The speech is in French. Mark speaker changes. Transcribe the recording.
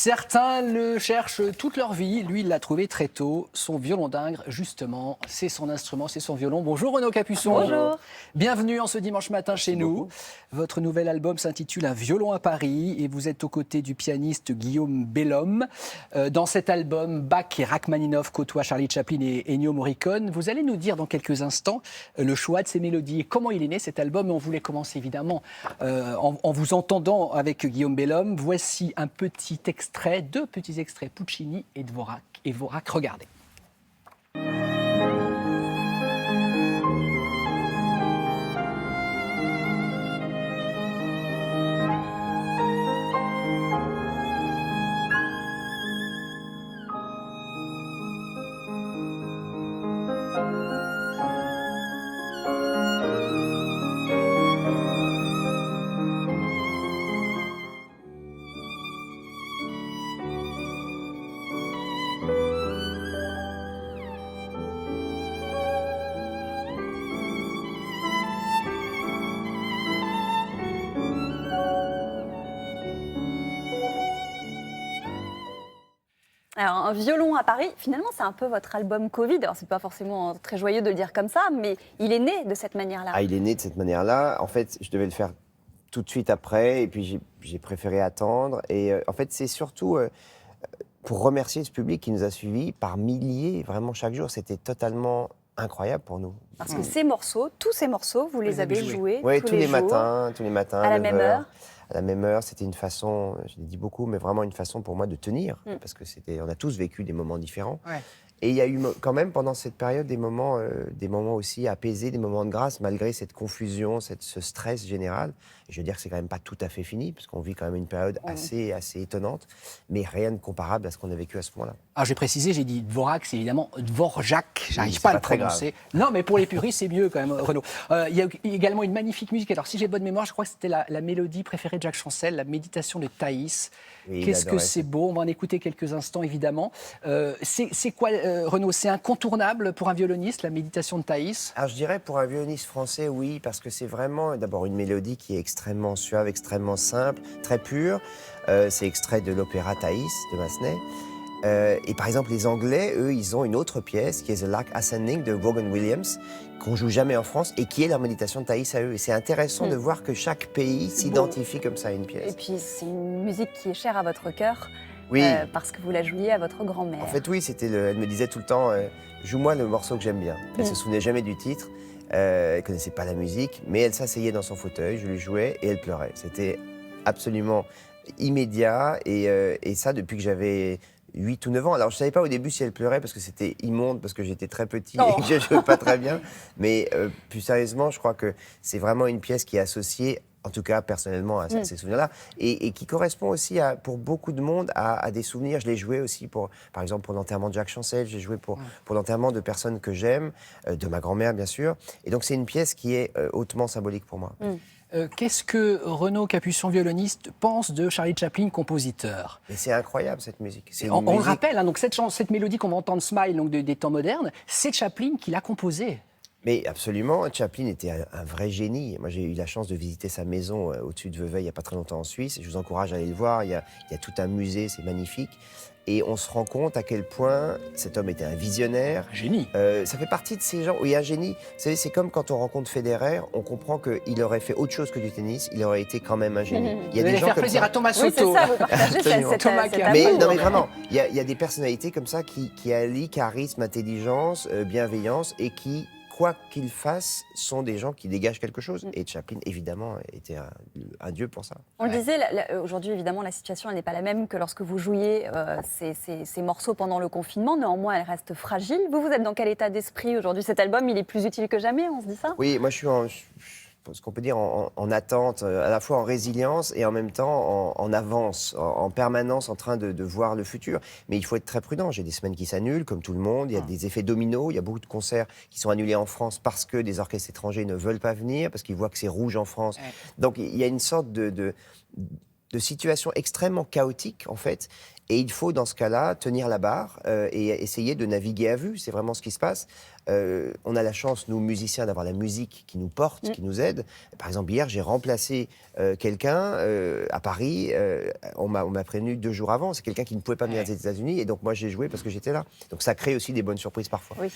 Speaker 1: Certains le cherchent toute leur vie. Lui, il l'a trouvé très tôt. Son violon d'Ingres, justement, c'est son instrument, c'est son violon. Bonjour Renaud Capuçon.
Speaker 2: Bonjour.
Speaker 1: Bienvenue en ce dimanche matin chez nous.
Speaker 3: Beaucoup.
Speaker 1: Votre nouvel album s'intitule Un violon à Paris et vous êtes aux côtés du pianiste Guillaume Bellhomme. Dans cet album, Bach et Rachmaninoff côtoient Charlie Chaplin et Ennio Morricone. Vous allez nous dire dans quelques instants le choix de ces mélodies et comment il est né cet album. Et on voulait commencer évidemment en vous entendant avec Guillaume Bellhomme. Voici un petit extrait, deux petits extraits Puccini et Dvorak. Regardez.
Speaker 2: Alors, un violon à Paris, finalement, c'est un peu votre album Covid. Alors, c'est pas forcément très joyeux de le dire comme ça, mais il est né de cette manière-là.
Speaker 3: Ah, il est né de cette manière-là. En fait, je devais le faire tout de suite après, et puis j'ai préféré attendre. Et en fait, c'est surtout pour remercier ce public qui nous a suivis par milliers, vraiment chaque jour. C'était totalement incroyable pour nous.
Speaker 2: Parce que ces morceaux, tous ces morceaux, vous les avez joués
Speaker 3: Oui, tous les
Speaker 2: jours,
Speaker 3: matins,
Speaker 2: à la même heure.
Speaker 3: À la même heure, c'était une façon, je l'ai dit beaucoup, mais vraiment une façon pour moi de tenir, parce que on a tous vécu des moments différents.
Speaker 1: Ouais.
Speaker 3: Et il y a eu quand même pendant cette période des moments aussi apaisés, des moments de grâce, malgré cette confusion, ce stress général. Et je veux dire que c'est quand même pas tout à fait fini, parce qu'on vit quand même une période assez étonnante, mais rien de comparable à ce qu'on a vécu à ce moment-là.
Speaker 1: Alors j'ai précisé, j'ai dit Dvorak, c'est évidemment Dvorak, j'arrive
Speaker 3: Oui,
Speaker 1: pas à
Speaker 3: c'est
Speaker 1: le
Speaker 3: pas très
Speaker 1: prononcer. Non, mais pour les puristes, c'est mieux quand même, Renaud. Il y a également une magnifique musique. Alors si j'ai bonne mémoire, je crois que c'était la mélodie préférée de Jacques Chancel, la méditation de Thaïs.
Speaker 3: Oui, il
Speaker 1: Qu'est-ce que
Speaker 3: adorait
Speaker 1: c'est
Speaker 3: ça.
Speaker 1: beau, on va en écouter quelques instants évidemment. C'est quoi, Renaud, c'est incontournable pour un violoniste, la méditation de Thaïs?
Speaker 3: Alors je dirais pour un violoniste français, oui, parce que c'est vraiment d'abord une mélodie qui est extrêmement suave, extrêmement simple, très pure. C'est extrait de l'opéra Thaïs de Massenet. Et par exemple, les Anglais, eux, ils ont une autre pièce qui est The Lark Ascending de Vaughan Williams, qu'on joue jamais en France et qui est leur méditation de Thaïs à eux. Et c'est intéressant de voir que chaque pays s'identifie comme ça à une
Speaker 2: Et
Speaker 3: pièce.
Speaker 2: puis, c'est une musique qui est chère à votre cœur,
Speaker 3: Oui.
Speaker 2: parce que vous la jouiez à votre grand-mère.
Speaker 3: En fait, oui, elle me disait tout le temps, joue-moi le morceau que j'aime bien. Elle se souvenait jamais du titre, elle connaissait pas la musique, mais elle s'asseyait dans son fauteuil, je lui jouais et elle pleurait. C'était absolument immédiat et ça depuis que j'avais 8 ou 9 ans. Alors, je ne savais pas au début si elle pleurait parce que c'était immonde, parce que j'étais très petit et que je ne jouais pas très bien. Mais plus sérieusement, je crois que c'est vraiment une pièce qui est associée, en tout cas personnellement, à ces souvenirs-là, et qui correspond aussi, pour beaucoup de monde, à des souvenirs. Je l'ai joué aussi, par exemple, pour l'enterrement de Jacques Chancel, j'ai joué pour l'enterrement de personnes que j'aime, de ma grand-mère, bien sûr. Et donc, c'est une pièce qui est hautement symbolique pour moi.
Speaker 1: Qu'est-ce que Renaud Capuçon, violoniste, pense de Charlie Chaplin, compositeur?
Speaker 3: Et c'est incroyable, cette musique. C'est une
Speaker 1: On le
Speaker 3: musique-
Speaker 1: rappelle, hein, donc cette mélodie qu'on va entendre, Smile, donc des temps modernes, c'est Chaplin qui l'a composée.
Speaker 3: Mais absolument, Chaplin était un vrai génie. Moi, j'ai eu la chance de visiter sa maison au-dessus de Vevey il n'y a pas très longtemps en Suisse. Je vous encourage à aller le voir. Il y a tout un musée, c'est magnifique. Et on se rend compte à quel point cet homme était un visionnaire.
Speaker 1: Un génie.
Speaker 3: Ça fait partie de ces gens. Oui, un génie. Vous savez, c'est comme quand on rencontre Federer, on comprend qu'il aurait fait autre chose que du tennis. Il aurait été quand même un génie. Il y a
Speaker 1: Vous allez faire plaisir
Speaker 3: ça.
Speaker 1: à Thomas
Speaker 2: Oui, c'est
Speaker 1: Soto.
Speaker 2: ça, vous partagez
Speaker 3: Absolument.
Speaker 2: cette
Speaker 1: Thomas
Speaker 2: cet
Speaker 1: Kahn.
Speaker 3: Mais
Speaker 2: amour.
Speaker 3: non, mais vraiment, il y a des personnalités comme ça qui allient charisme, intelligence, bienveillance et qui, quoi qu'ils fassent, sont des gens qui dégagent quelque chose. Et Chaplin, évidemment, était un dieu pour ça.
Speaker 2: On le disait, aujourd'hui, évidemment, la situation elle n'est pas la même que lorsque vous jouiez ces morceaux pendant le confinement. Néanmoins, elle reste fragile. Vous êtes dans quel état d'esprit aujourd'hui? Cet album, il est plus utile que jamais, on se dit ça?
Speaker 3: Oui, moi je suis ce qu'on peut dire en attente, à la fois en résilience et en même temps en avance, en permanence en train de voir le futur. Mais il faut être très prudent. J'ai des semaines qui s'annulent, comme tout le monde. Il y a des effets dominos. Il y a beaucoup de concerts qui sont annulés en France parce que des orchestres étrangers ne veulent pas venir, parce qu'ils voient que c'est rouge en France. Donc il y a une sorte de situations extrêmement chaotiques, en fait. Et il faut, dans ce cas-là, tenir la barre et essayer de naviguer à vue. C'est vraiment ce qui se passe. On a la chance, nous, musiciens, d'avoir la musique qui nous porte, qui nous aide. Par exemple, hier, j'ai remplacé quelqu'un à Paris. On m'a prévenu 2 jours avant. C'est quelqu'un qui ne pouvait pas venir des États-Unis. Et donc, moi, j'ai joué parce que j'étais là. Donc, ça crée aussi des bonnes surprises parfois.
Speaker 2: Oui.